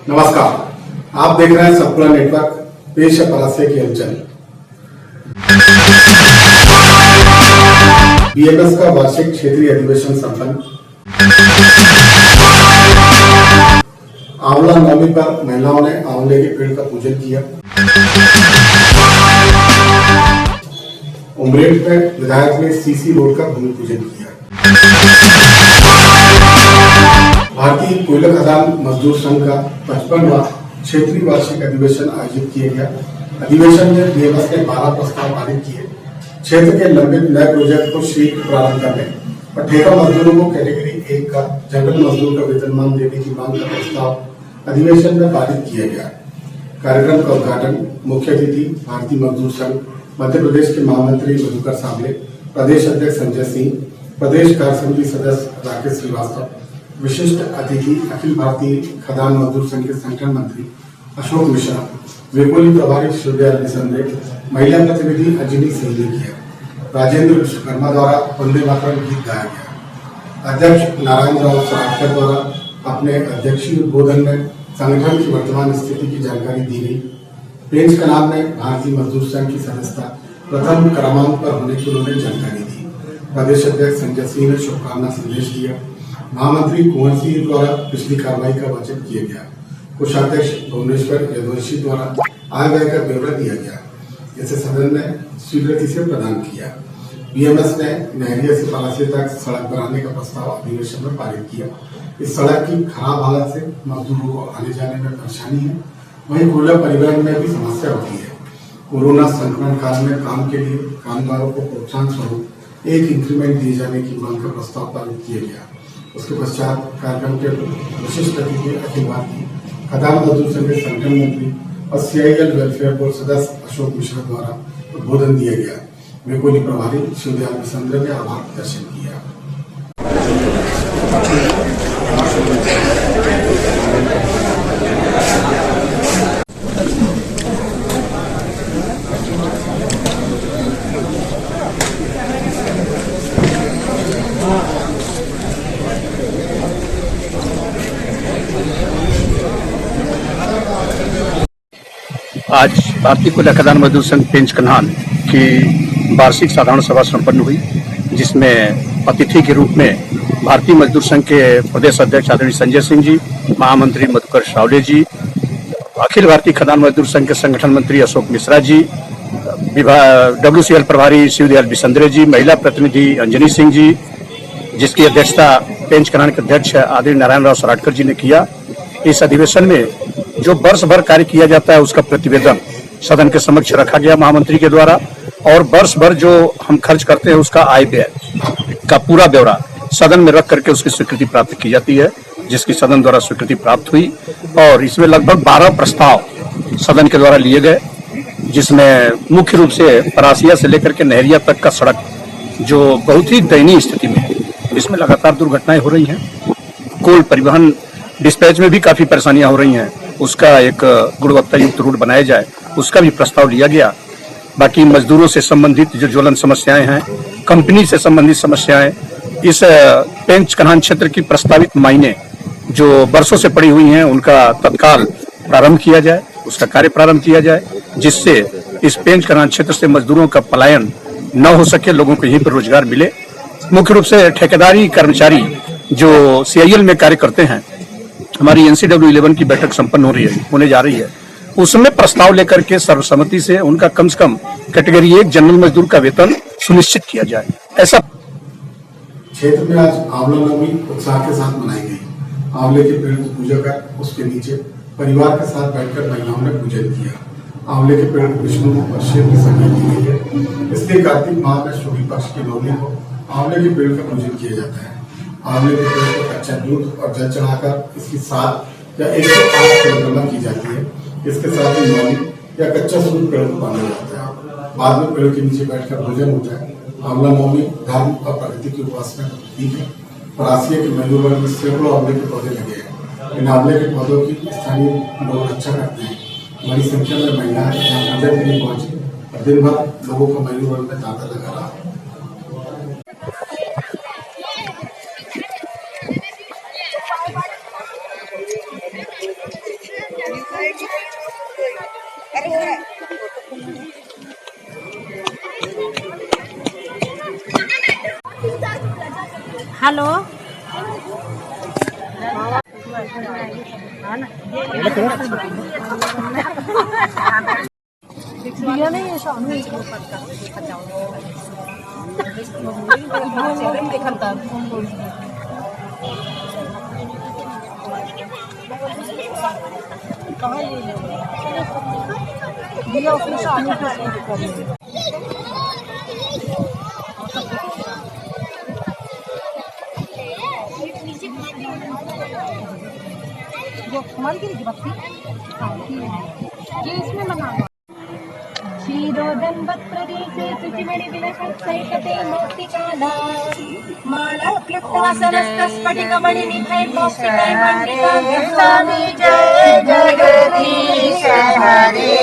नमस्कार, आप देख रहे हैं सतपुरा नेटवर्क। पेश है परासिया की हलचल। बीएमएस का वार्षिक क्षेत्रीय अधिवेशन संपन्न। आंवला नवमी पर महिलाओं ने आंवले के पेड़ का पूजन किया। उमरेठ में विधायक ने सीसी रोड का भूमि पूजन किया। भारतीय कोयला खदान मजदूर संघ का 55वां क्षेत्रीय वार्षिक अधिवेशन आयोजित किया गया। अधिवेशन में बीएमएस ने 12 प्रस्ताव पारित किए। क्षेत्र के लंबित नए प्रोजेक्ट को शीघ्र प्रारंभ करने और ठेका मजदूरों को कैटेगरी 1 का जंगल मजदूर का वेतनमान देने की मांग का प्रस्ताव अधिवेशन में पारित किया गया। कार्यक्रम का उद्घाटन मुख्य अतिथि भारतीय मजदूर संघ मध्य प्रदेश के महामंत्री मधुकर साबले, प्रदेश अध्यक्ष संजय सिंह, प्रदेश कार्य समिति सदस्य राकेश श्रीवास्तव, विशिष्ट अतिथि अखिल भारतीय खदान मजदूर संघ के संगठन मंत्री अशोक मिश्रा, वेकोली प्रभारी शिवदयाल बिसंद्रे, महिला प्रतिनिधि अंजनी सिंह ने किया। राजेंद्र विश्वकर्मा द्वारा वंदे मातरम गीत गाया गया। अध्यक्ष नारायण राव सराटकर द्वारा अपने अध्यक्षीय उद्बोधन में संगठन की वर्तमान स्थिति की जानकारी दी गई। पेंच कनाल में भारतीय मजदूर संघ की सदस्यता प्रथम क्रमांक पर होने की उन्होंने जानकारी दी। प्रदेश अध्यक्ष संजय सिंह ने शुभकामना संदेश दिया। महामंत्री कुंवर सिंह द्वारा पिछली कार्रवाई का वाचन किया गया। कोषाध्यक्ष भुवनेश्वर यदुवंशी द्वारा आय व्यय का ब्यौरा दिया गया, जिसे सदन ने स्वीकृति से प्रदान किया। बीएमएस ने नहरिया से पलासिया तक सड़क बनाने का प्रस्ताव अधिवेशन में पारित किया। इस सड़क की खराब हालत से मजदूरों को आने जाने में परेशानी है, वहीं खुला परिवहन में भी समस्या होती है। कोरोना संक्रमण काल में काम के लिए कामगारों को प्रोत्साहन स्वरूप 1 इंक्रीमेंट दिए जाने की मांग का प्रस्ताव पारित किया गया। उसके पश्चात कार्यक्रम के विशिष्ट अतिथि अखिल भारतीय खदान मजदूर संघ के संगठन मंत्री और सीआईएल वेलफेयर बोर्ड सदस्य अशोक मिश्रा द्वारा उद्बोधन दिया गया। वेकोली प्रभारी शिवदयाल बिसंद्रे ने आभार प्रदर्शन किया। आज भारतीय कोयला खदान मजदूर संघ पेंच कन्हान की वार्षिक साधारण सभा संपन्न हुई, जिसमें अतिथि के रूप में भारतीय मजदूर संघ के प्रदेश अध्यक्ष आदरणीय संजय सिंह जी, महामंत्री मधुकर सावले जी, अखिल भारतीय खदान मजदूर संघ के संगठन मंत्री अशोक मिश्रा जी, WCL प्रभारी शिवदयाल बिसंद्रे जी, महिला प्रतिनिधि अंजनी सिंह जी, जिसकी अध्यक्षता पेंच कन्हान के अध्यक्ष आदरणीय नारायण राव सराटकर जी ने किया। इस अधिवेशन में जो वर्ष भर कार्य किया जाता है उसका प्रतिवेदन सदन के समक्ष रखा गया महामंत्री के द्वारा, और वर्ष भर जो हम खर्च करते हैं उसका आय व्यय का पूरा ब्यौरा सदन में रख करके उसकी स्वीकृति प्राप्त की जाती है, जिसकी सदन द्वारा स्वीकृति प्राप्त हुई। और इसमें लगभग 12 प्रस्ताव सदन के द्वारा लिए गए, जिसमें मुख्य रूप से परासिया से लेकर के नहरिया तक का सड़क जो बहुत ही दयनीय स्थिति में है, इसमें लगातार दुर्घटनाएं हो रही हैं। कोल परिवहन डिस्पैच में भी काफी परेशानियां हो रही हैं, उसका एक गुणवत्ता युक्त रूट बनाया जाए, उसका भी प्रस्ताव लिया गया। बाकी मजदूरों से संबंधित जो ज्वलन समस्याएं हैं, कंपनी से संबंधित समस्याएं, इस पेंच कन्हान क्षेत्र की प्रस्तावित मायने जो वर्षों से पड़ी हुई हैं उनका तत्काल प्रारंभ किया जाए, उसका कार्य प्रारंभ किया जाए, जिससे इस पेंच कन्हान क्षेत्र से मजदूरों का पलायन न हो सके, लोगों को यहीं पर रोजगार मिले। मुख्य रूप से ठेकेदारी कर्मचारी जो सीआईएल में कार्य करते हैं, हमारी NCW 11 की बैठक संपन्न होने जा रही है, उसमें प्रस्ताव लेकर के सर्वसम्मति से उनका कम से कम कैटेगरी 1 जनरल मजदूर का वेतन सुनिश्चित किया जाए। ऐसा क्षेत्र में आज आंवला नवमी उत्साह के साथ मनाई गई। आंवले के पेड़ की पूजा कर उसके नीचे परिवार के साथ बैठकर महिलाओं ने पूजन किया। आंवले के पेड़ को विष्णु और शिव की संज्ञा दी गई है, इसलिए कार्तिक माह में शुक्ल पक्ष की नवमी को आंवले के पेड़ का पूजन किया जाता है। आंवले के पेड़ को कच्चा दूध और जल चढ़ाकर इसकी 7 या 108 परिक्रमा की जाती है। इसके साथ ही नौनी या कच्चा सूद पेड़ को बांधा जाता है। बाद में पेड़ के नीचे बैठकर भोजन होता है। आंवला नवमी धर्म और प्रकृति की उपासना का प्रतीक है। परासिया के मजदूर वर्ग में सैकड़ों आंवले के पौधे लगे हैं। इन आंवले के पौधों की स्थानीय लोग रक्षा करते हैं। बड़ी संख्या में महिलाएं यहाँ पूजा के लिए पहुंची और दिन भर लोगों का मजदूर वर्ग में तांता लगा रहा। हेलो दिया नहीं है शानू इसको पक्का देखा था कहाँ ये दिया उसने शानू को जो हमारी की बत्ती ये इसमें बना क्षीरोदन्वत्प्रदेशे शुचिमणिविलसत्सैकते मौक्तिकाला माला क्लुप्तवासनस्तस्फटिकमणिनिभैर्मौक्तिकैर्मण्डिकाभ्यस्तानि जय जगदीश हरे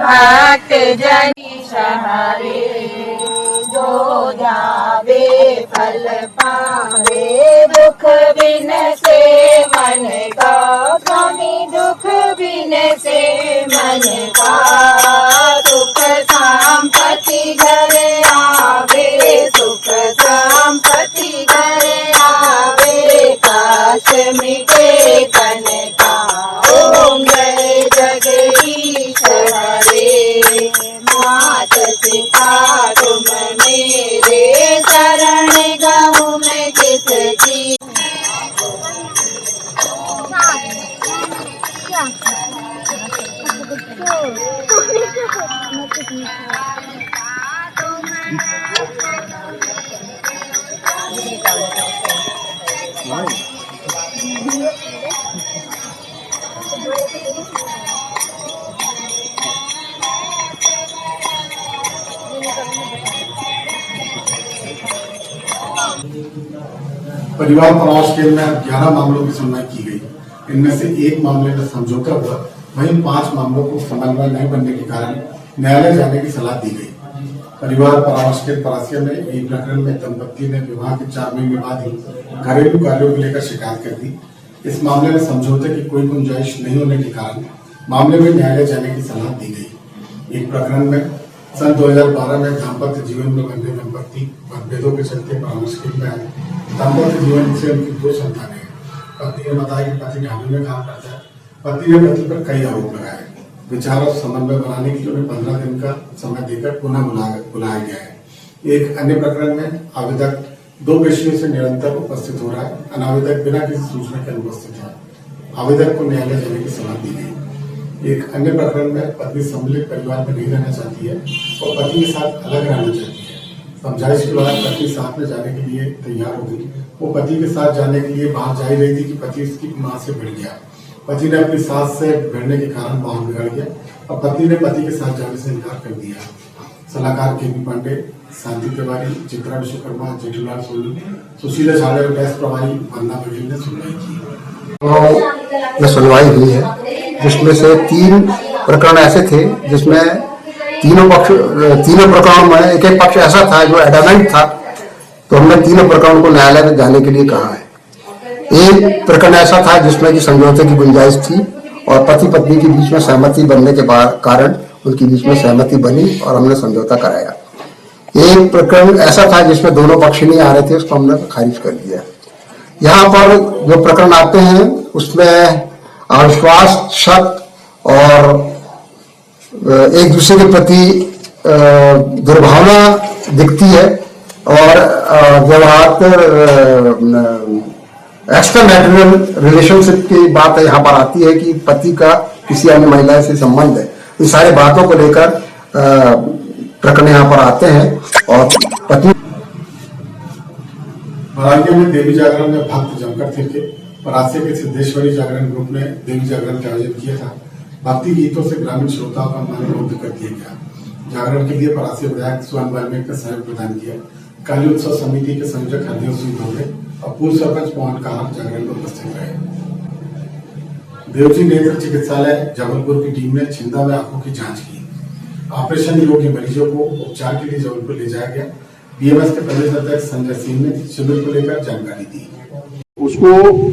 भक्त जनीश हरे जो जावे फल पावे दुख बिन से मन का स्वामी दुख बिन से मन का सुख संपत्ति घर आवे सुख संपत्ति घर आवे काश मिटे तन का ओम जय जगदीश हरे मात पिता तुम मेरे शरण गहूँ मैं किसकी परिवार परामर्श केंद्र में 11 मामलों की सुनवाई की गई। इनमें से एक मामले में समझौता हुआ, वहीं 5 मामलों को समन्वय नहीं बनने के कारण न्यायालय जाने की सलाह दी गई। परिवार परामर्श केंद्र परासिया में एक प्रकरण में दंपति ने विवाह के 4 महीने बाद ही घरेलू कार्यों को लेकर शिकायत कर दी। इस मामले में समझौते की कोई गुंजाइश नहीं होने के कारण मामले में न्यायालय जाने की सलाह दी गई। एक प्रकरण में सन 2012 में दाम्पत्य जीवन में बंधे दंपति मतभेदों के चलते परामर्श केंद्र में आए। दाम्पत्य जीवन से उनकी 2 संतानें हैं। पत्नी ने बताया कि पति ढाबे में काम करता है। पति ने पति पर कई आरोप लगाए। विचार और समन्वय बनाने के लिए उन्हें 15 दिन का समय देकर पुनः बुलाया गया है। एक अन्य प्रकरण में आवेदक 2 पेशियों से निरंतर उपस्थित हो रहा है। अनावेदक बिना किसी सूचना के अनुपस्थित है। आवेदक को न्यायालय जाने की सलाह दी गई। एक अन्य प्रकरण में पत्नी सम्मिलित परिवार में नहीं रहना चाहती है और पति के साथ अलग रहना चाहती है। समझाइश के बाद पत्नी साथ में जाने के लिए तैयार हो गई। वो पति के साथ जाने के लिए बाहर जा ही रही थी कि पति उसकी मां से भिड़ गया। पति ने अपनी सास से भिड़ने के कारण माहौल बिगड़ गया और पत्नी ने पति के साथ जाने से इनकार कर दिया। सलाहकार के.बी. पांडे, शांति तिवारी, चित्रा विश्वकर्मा, जेठूलाल सोनी, सुशीला झाड़े और गैस प्रभारी वंदना बघेल ने सुनवाई की। में सुनवाई हुई है, जिसमें से 3 प्रकरण ऐसे थे जिसमें तीनों प्रकरणों में एक पक्ष ऐसा था जो एडमेंट था, तो हमने तीनों प्रकरणों को न्यायालय में जाने के लिए कहा है। एक प्रकरण ऐसा था जिसमें कि समझौते की गुंजाइश थी और पति पत्नी के बीच में सहमति बनने के कारण उनके बीच में सहमति बनी और हमने समझौता कराया। एक प्रकरण ऐसा था जिसमें दोनों पक्ष नहीं आ रहे थे, उसको हमने खारिज कर दिया। यहाँ पर जो प्रकरण आते हैं उसमें अविश्वास, शक और एक दूसरे के प्रति दुर्भावना दिखती है और जब आप एक्स्ट्रा मैरिटल रिलेशनशिप की बात यहाँ पर आती है कि पति का किसी अन्य महिला से संबंध है, इस सारी बातों को लेकर प्रकरण यहाँ पर आते हैं। और पति बरालिया में देवी जागरण में भक्त जमकर थे। परासिया के सिद्धेश्वरी जागरण ग्रुप ने देवी जागरण का आयोजन किया था। भक्ति गीतों से ग्रामीण श्रोताओं का मन मुग्ध कर दिया गया। जागरण के लिए परासिया विधायक स्वयं वाल्मीकि का सहयोग प्रदान किया। काली उत्सव समिति के संयोजक हरदेव सिंह धोले और पूर्व सरपंच मोहन कहार जागरण में उपस्थित रहे। देवजी नेत्र चिकित्सालय जबलपुर की टीम ने छिंदा में आंखों की जांच की। ऑपरेशन योग्य मरीजों को उपचार के लिए जबलपुर ले जाया गया। बीएमएस के प्रदेश अध्यक्ष संजय सिंह ने शिविर को लेकर जानकारी दी। उसको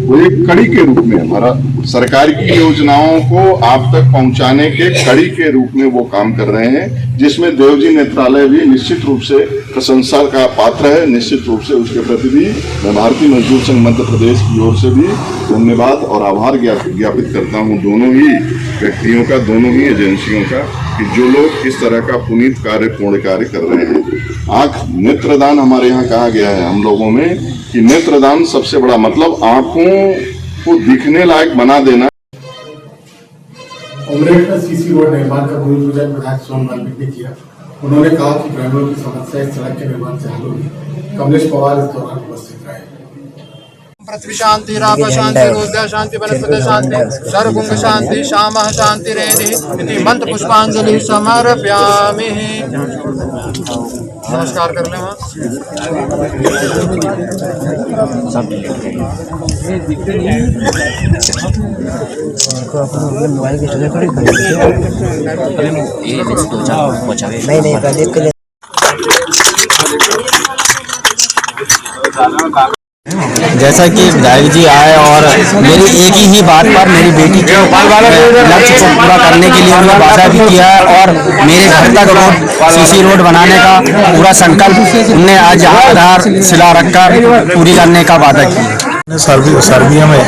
वो एक कड़ी के रूप में हमारा सरकार की योजनाओं को आप तक पहुंचाने के कड़ी के रूप में वो काम कर रहे हैं, जिसमें देवजी नेत्रालय भी निश्चित रूप से प्रशंसा का पात्र है। निश्चित रूप से उसके प्रति भी मैं भारतीय मजदूर संघ मध्य प्रदेश की ओर से भी धन्यवाद और आभार ज्ञापित करता हूं दोनों ही व्यक्तियों का, दोनों ही एजेंसियों का, कि जो लोग इस तरह का पुनीत कार्य, पूर्ण कार्य कर रहे हैं। आंख नेत्रदान हमारे यहाँ कहा गया है हम लोगों में कि नेत्रदान सबसे बड़ा मतलब आंखों को दिखने लायक बना देना। उमरेड में सीसी रोड निर्माण का भूमि पूजन विधायक सोम वाल्मीकि ने किया। उन्होंने कहा कि ग्रामीणों की समस्या इस सड़क के निर्माण से हल होगी। कमलेश पवार इस दौरान उपस्थित रहे। पृथ्वी शांति, राप शांति, रोद्या शांति, वनस्पति शांति, सर्वभुंग शांति, श्यामः शांति रेधि इति मंत्र पुष्पांजलि समर्पयामि। नमस्कार कर लें वहाँ। जैसा कि विधायक जी आए और मेरी एक ही बात पर मेरी बेटी के लक्ष्य को पूरा करने के लिए उन्होंने वादा भी किया है और मेरे घर तक रोड, सीसी रोड बनाने का पूरा संकल्प उनने आज यहाँ आधार शिला रखकर पूरी करने का वादा किया। सर्बिया में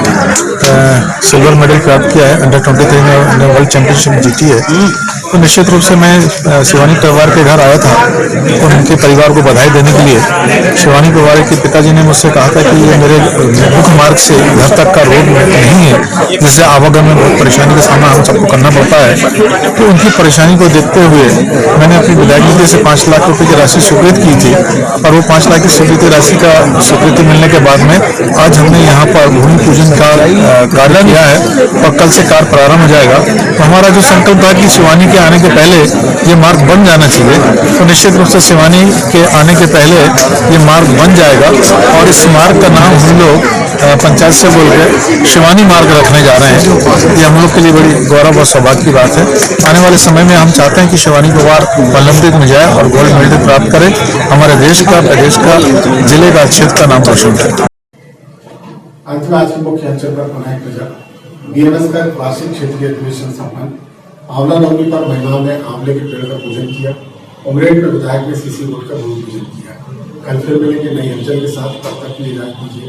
सिल्वर मेडल प्राप्त किया है। अंडर 23 में वर्ल्ड चैंपियनशिप जीती है। तो निश्चित रूप से मैं शिवानी परिवार के घर आया था और उनके परिवार को बधाई देने के लिए। शिवानी परिवार के पिताजी ने मुझसे कहा था कि ये मेरे मुख्य मार्ग से घर तक का रोड नहीं है, जिससे आवागमन में बहुत परेशानी का सामना हम सबको करना पड़ता है। तो उनकी परेशानी को देखते हुए मैंने अपनी विधायक निधि से 5 लाख रुपए की राशि स्वीकृत की थी और वो 5 लाख की स्वीकृति राशि का स्वीकृति मिलने के बाद में आज हमने यहाँ पर भूमि पूजन का कार्य किया है और कल से कार्य प्रारंभ हो जाएगा। तो हमारा जो संकल्प था कि शिवानी के आने के पहले ये मार्ग बन जाना चाहिए, तो निश्चित रूप से शिवानी के आने के पहले ये मार्ग बन जाएगा और इस मार्ग का नाम हम लोग पंचायत से बोल के शिवानी मार्ग रखने जा रहे हैं। ये हम लोग के लिए बड़ी गौरव और सौभाग्य की बात है। आने वाले समय में हम चाहते हैं कि शिवानी परिवार ओलंपिक में जाए और गोल्ड मेडल प्राप्त करे, हमारे देश का, प्रदेश का, जिले का, क्षेत्र का नाम रोशन करे। अंत में आज के मुख्य अंचल पर पुनः एक नजर। बीएमएस का वार्षिक क्षेत्रीय अधिवेशन संपन्न। आंवला नवमी पर महिलाओं ने आंवले के पेड़ का पूजन किया। उमरेड में विधायक ने सीसी रोड का भूमि पूजन किया। कल फिर मिलेंगे नई अंचल के साथ। तब तक के लिए इजाजत दीजिए।